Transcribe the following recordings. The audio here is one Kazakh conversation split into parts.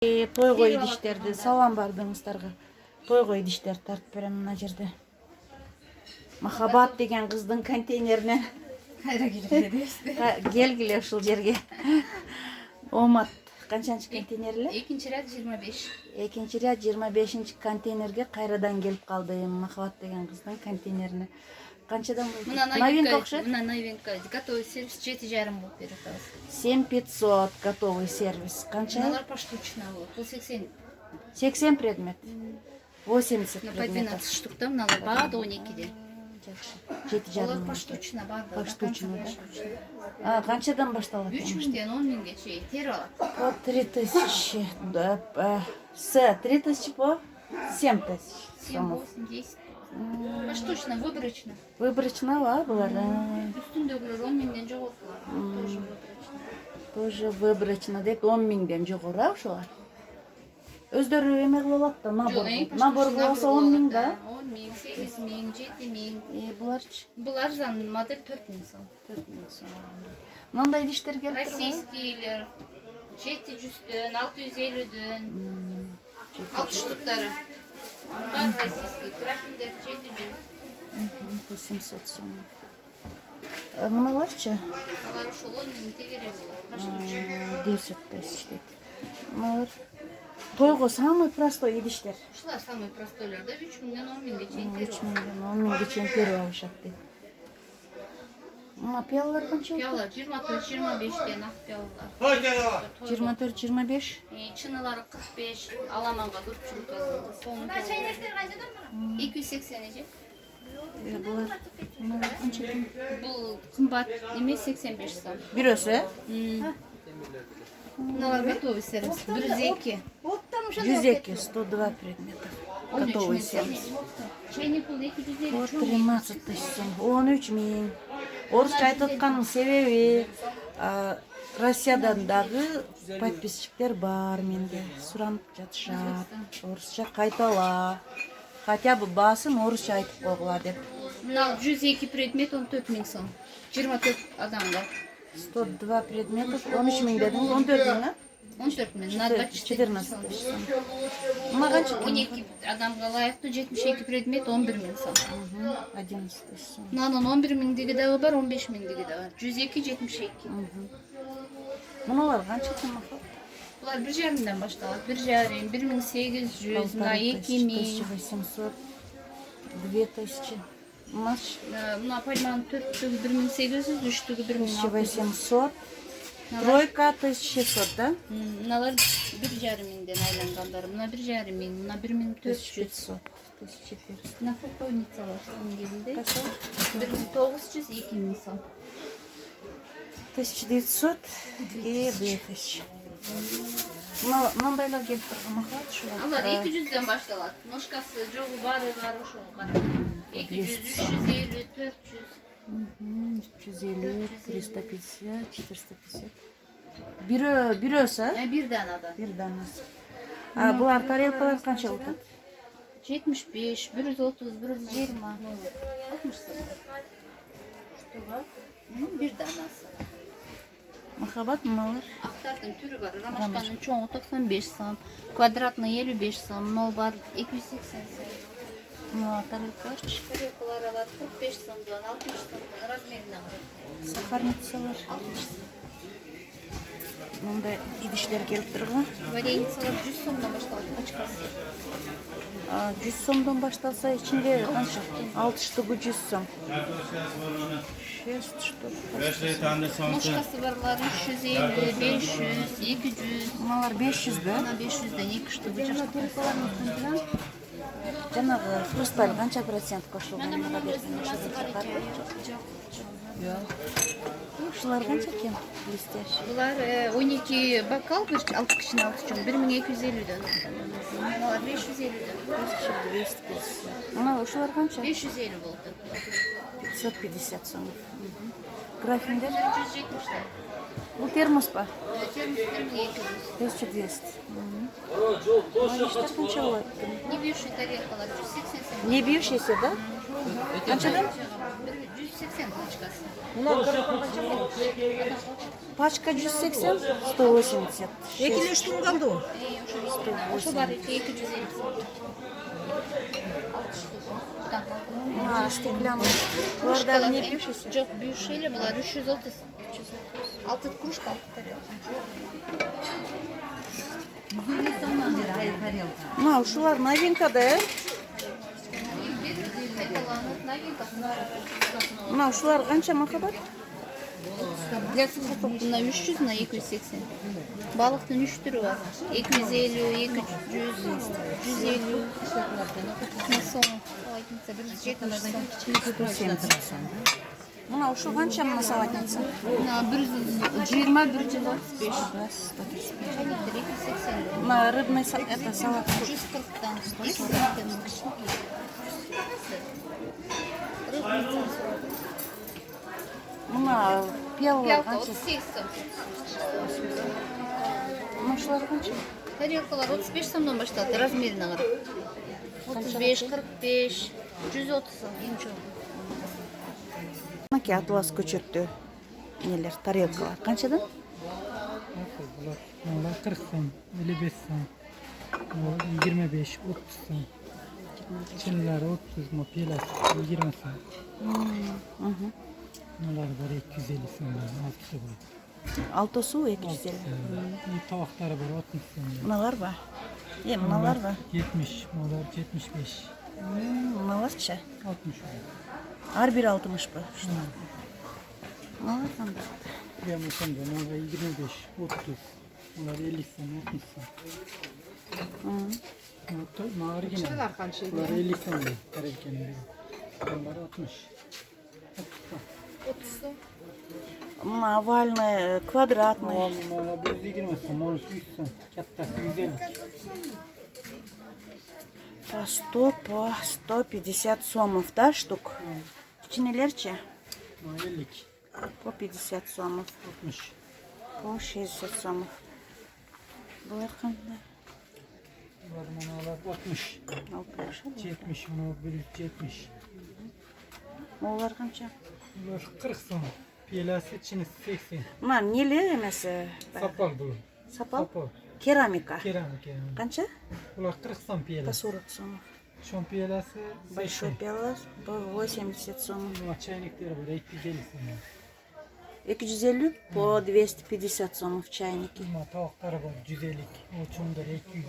Тойго идиштерди салам бардыңыздарга. Тойго идиштер тартып берем мына жерде. Махабат деген кыздын контейнеринен кайра кирип беребизди. Келгиле ушул жерге. Омат канчанчы контейнер эле? Экинчи ряд 25. Экинчи ряд 25-нчи контейнерге кайрадан келип калды. Махабат деген кыздын контейнерине. Канчадан болду? Новинка окшойт. Мына новинка. Готовый сервис 7,5 болуп берет азыр. 7500 готовый сервис. Канча? Мыналар поштучно болот. Бул 80. 80 предмет. 80 По предмет. 12 штук да, мыналар баады 12де. Жети Олар жарым. поштучно барды. Поштучно, да? Канчадан башталат? 3000ден 10.000ге чейин терип алат. По 3000. С 3000 по 7000. 7, 8, 10. Поштучно, выборочно. Выборочно булар. Үстүндөгүлөр 10.000ден жоготулар. Тоже выборочно. Тоже выборочно деп 10.000ден жогору ошолар. Өздөрү эме кылып алат да, набор болсо 10.000 да. 10.000, 8.000, 7.000. Буларчы? Булар зан модель 4.000 сом. 4.000 сом. Мындай иштер келип турбайбы? Российскийлер 700дөн, 650дөн. 6 штуктары. Бар российский, крапиндер 700. 800 сом. Мыналарчы? Алар ошол 10.000 тегере болот. 10 тысяч дейт. Мыналар тойго самый простой идиштер. Ушулар самый простойлор да 3000ден 10.000ге чейин терип. 10.000 чейин терип алышат дейт. Мына пиялалар канча? Пиялар 24-25ден ак пиялалар. 24-25. Чынылары 45, аламанга 4 чулкасы. 280 эже. Булар канча? Бул кымбат эмес 85 сом. Бирөөсү? Мыналар готовый сервис 102. 102, 102 предмета. Готовый сервис. Чайник бул 250. Вот 13 тысяч сом. 13 миң. Орусча айтып атканымдын себеби Россиядан дагы подписчиктер бар менде. Суранып жатышат. Орусча кайтала. Хотя бы басым орусча айтып койгула деп. Мына 102 предмет 14.000 сом. 24 адамга. 102 предметов 13 миң дедиң, 14 миң, а? 14.000. На 14 тысяч сом. Мына канча? 12 адамга ылайыктуу 72 предмет 11.000 сом. 11 тысяч сом. Мынанын 11.000диги дагы бар, 15.000диги да бар. 102, 72. Мыналар канча сом? Булар 1,5-ден башталат. 1,5, 1.800, мына 2.000. 1800, 2000. Мына пальманын 4-түгү 1.800, 3-түгү 1.600. 1800. Тройка 1600, да? Мыналар 1,5-ден айлангандар. Мына 1,5, мына 1.400. 1400. Мына фокойницалар келди. 1.900, 2.000 сом. 1900 и 2000. Мындайлар келип турган ушулар. Алар 200ден башталат. Ножкасы жогу бары бар ошол кара. 200, 350, 400. 350, 350, 450. Бирөөсү, а? Бир данадан. Бир данасы. Булар тарелкалар канча болот? 75, 130, 120. 60 сом. Бир данасы. Махабат мыналар? Актардын түрү бар. Ромашканын чоңу 95 сом, квадратный 55 сом, мынау бар 280 сом. Мына тарелкаларчы? Тарелкалар алар 45 сомдон 60 сомдон размерине карап. Сахарницалар? 60 сом. Мындай идиштер келип турган. Вареницалар 100 сомдон башталат, пачкасы. 100 сомдон башталса, ичинде канча? 6 штугу 100 сом. 6 штук. Ножкасы барлар 350, 500, 200. Мыналар 500 да? Мына 500ден 2 штугу жакты. Жанагы хрусталь канча процент кошулган? Мына жок. Ушулар канча экен? Блестящий. Булар 12 бокал, алты кичине алты чоң, 1250дөн. Мыналар 550дөн. 1250. Мына ушулар канча? 550 болду. 550 сом. Графиндер? 170. Бул термос па? Термостер 1200. 1200. Иштер канча болот? Не бивший тарелкалар 180 сом. Не бьющийся, да? Канчадан? 180 180 пачкасы. Пачка 180, 180. Экилеш штук калды. Ошо бар 250 сом. Стеклянный. Бұларда не пишется? Жоқ, бюші еле бұлар 330. 6 кружка, 6 тарелка. Ушулар новинка да? Ушулар қанша махаббат? Для сухофрукты на 300, на 280. Балықтың 3 түрі бар. 250, 200, 150. На соң. Салатница 170 сом. Ушу қанша мына салатница? На 120, 135. Чайниктер 280. На рыбный это салат. 140-тан. 240-тан. Мына пиялы Пиалка қанша? 38 сом. Ушулар қанша? Тарелкалар 35 сомдан башталды, размеріне қарап. 35, 45, 130 сом, ең чоң. Мынаки атлас көчөртүү нелер, тарелкалар. Қаншадан? Bunlar 40 сом, 55 сом, 25, 30 сом. Çinliler 30 mu, pilas 20 сом. Bunlar var 250 сом, 6 var. Алтысы 250. Tavakları var 60 сом. Мыналар ба? Мыналар ба? 70, bunlar 75, Мыналарча? 60 var. Ар бир 60 ба? Мыналар қандай? Прямо там da, bunlar 25, 30, bunlar 50 сом, 60 сом. Bunlar қанша? 50 сом, тарелкенің. Bunlar 60. 30 сом. Мына овальный, квадратный. Bunlar 120 сом, 100 сом, kattasi 150. По 100, по 150 сомов, да, штук? Кичинелерче? 50, По 50 сомов, 60. по 60 сомов. Бұлар қандай? Bunlar 60, 70, bunlar 170. Олар қанша? Bunlar 40 сом, piyalası içine 80. Мына нелер емес? Sapal bu. Сапал? Sapal. Керамика. Keramik. Қанша? Bunlar 40 сом По piyalası. 40 сомов. Şon piyalası Большой 80. пиала по 80 сомов. Bunlar çaynikleri var 250 сом. 250 по 250 сомов чайники. Bunlar tavakları var 150. O çomдар 200.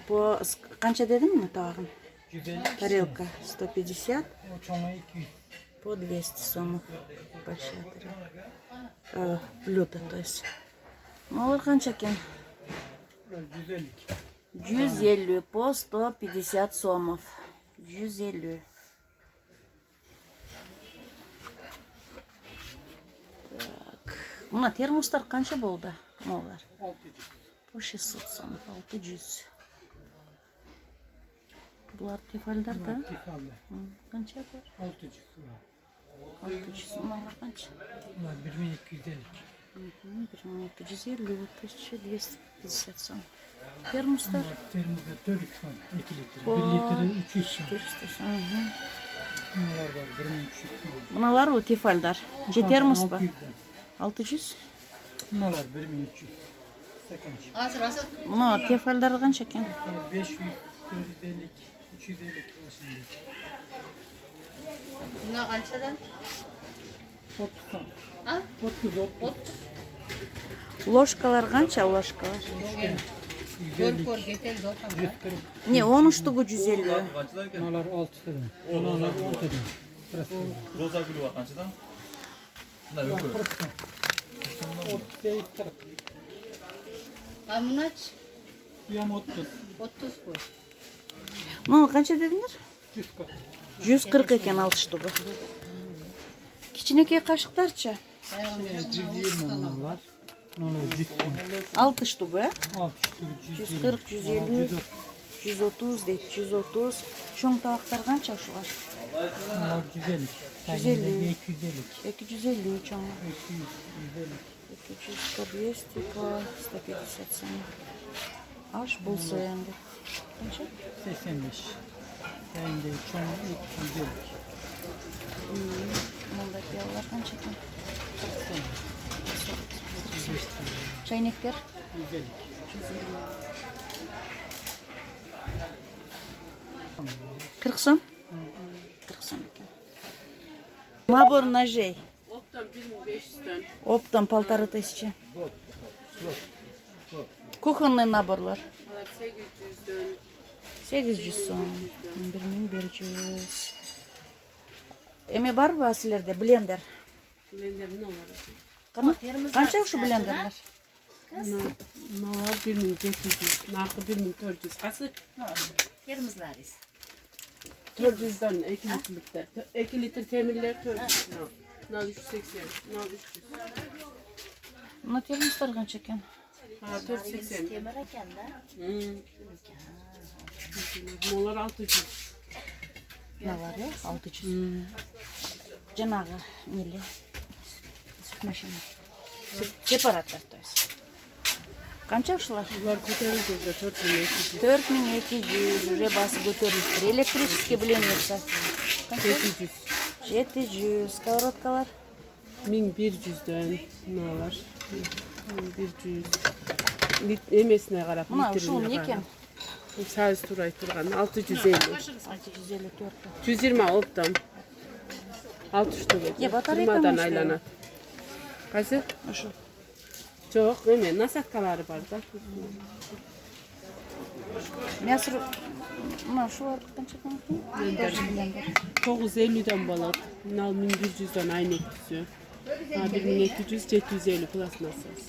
По қанша дедің мына тағын? 150. Тарелка 150, O çomlar 200. по 200 сомов. Большая тарелка. Блюдо, то есть. Олар қанша екен? Bunlar 150. 150 по 150 сомов. 150. Так. Мына термостар қанша болды? Олар. 600. По 600 сомов, 600. Бұлар тефальдар, да? Tifallı. Қанша бар? 600 var. 600. Мыналар қанша? Bunlar 1250. 1250, 1250 сом. Термостар? Termozda 4 сом, 2 litre. O. 1 litre 300 сом. 400 сом. Bunlar var 1300 сом. Мыналар о тефальдар. Же термос ба? 600. 600. Bunlar 1300. Sakınç. Азыр Мына тефальдар қанша екен? 500, 450, 350 kilosundan. мына қаншадан? 30 сом. А? 30, 30. Ложкалар қанша ложкалар? 150, кетел 140. Не, 10 штугу 150. Bunlar 6 sıdım. Bunlar 10 sıdım. Burası. 로자 그루와 깐치다? 나 여기 40 сом. 30, 40. А мынач Yam 30. 30 қой. Мына қанша дедіңдер? 140. 140 екен 6 штугу. Кичинекей қашықтарча? 120 bunlar. Bunlar 100 сом. 6 штугу, ә? 6 штук, 140, 150, 130 дейді, 130. Чоң табақтар қанша ушулар? Bunlar 150. 150. 250. 250 чоң. 200, 150. 200, по 200, по 150 сом. Аш болса енді. Қанша? 85. Sayın değil, çoğun 250. Bunday piyolar qancha ekan? Çaynekler? 40 so'm. 40 so'm ekan. Nabor ножей. Оптом 1500'den. Оптом 1500. Кухонный наборлар. Alar 800'den. 800 so'm. 1100. Эме барбы силерде блендер? Blender ne var? Qancha shu blenderlar? Ne var? 1700. Narxı 1400. Qası? Termizlariz. 400'den 2 litrelikler. 2 litre temirler 400. Ne 380. Ne 300. Mına termoslar qancha ekan? Ha 480. Temir ekanda. Molar 600. Ne var ya? 600. Janağı neli? Süt maşini. Separatlar to есть. Qancha ушlar? Bunlar ko'tarildi 4200. 4200 уже basıp götürülür. Elektrический blendersa. 700. 700. Сковородкалар. 1100'den ne var? 1100. Emesine qarab, Mına şu litrine ne qarab. ekan? Saz turay turgan 650. 654. 120 optam. 60 to'g'ri. Ya, batareyka Nimadan mı işte? aylanadi? Qaysi? Şu. Yo'q, eme nasatkalari bor-da. Мясо. Mına şu var qancha ekan? Blender. 950'den bo'ladi. 1100'dan aynek tusi. Ha 1200 750 plasmasası.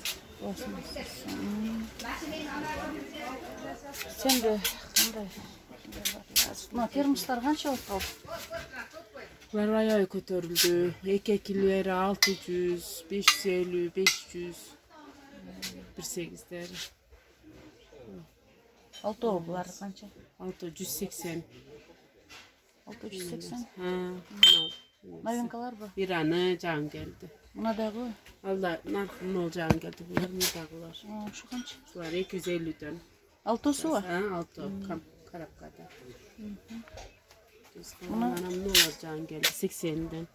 Sen de qanday? Mına termoslar qancha oldu? Bunlar ayağı ko'tarildi. Ekekilleri 600, 550, 500. 18'leri. Altı oldular qancha? 680. 680. Ha. Новинкалар bu. Bir anı can geldi. Buna da bu. Allah narxının olacağını geldi. Bunlar mıdağılar. Şu qancha? Şular 250'den. Altı su var. Ha, altı. Karapkada. Anam ne olacağını geldi. 80'den.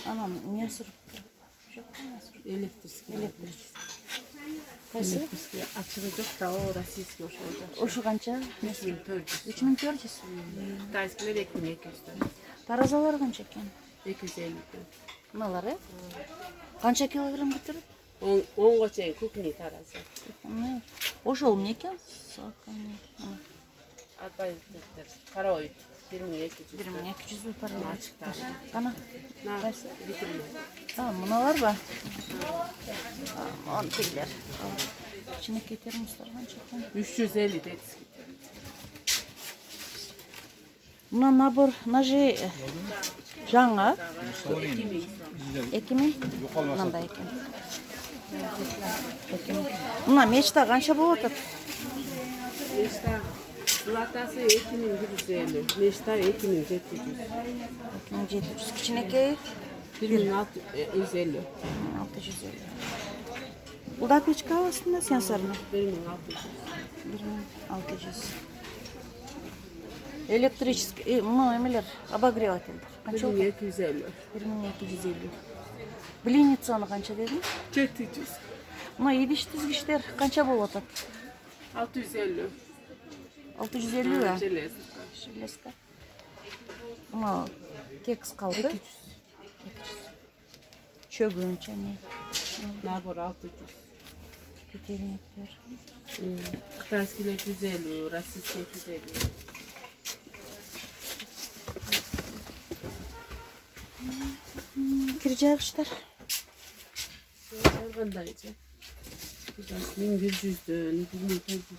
Anam ne sürüp? Elektrik. Qaysi? Açılacak da o da siz olacak. O şu qancha? 3400. 3400. Tayskiler 2200'den. Tarazalar qancha ekan? 250'den. Bunalari? Qancha kilogram bitirib? 10 goçayın kukni tarazı. Oşol ne ekan? Adaylıktır. Kara oyut. 2200. 1200 bir para var. Açıkta. Ana. Ne? Bitirme. Tamam bunalar var. Tamam piller. İçindeki termoslar qancha ekan? 350 dedik. Buna nabor ножей жаңа. 2000. Мындай экен. 2000. Мына мечта qancha болуп атат? Neşta. Zlatası 2150. Neşta 2700. 2700. Кичинекей 1650. 650. Буда печка астында сенсорный. 1600. 1600. Электрический, эмелер, обогревательдер. Qancha oldu? 1250. 2250. Блинницаны qancha dedin? 400. Mına idiş tizgiçler qancha болуп атат? 650. 650 va. Железо. Железка. Mına keks kaldı. 200. Çögünçe ne? Nabor 600. Petelinekler. Kıtaskiler 150. Rasist 250. Kircağışlar. Qandayca? 1100'dün, 1400'dün.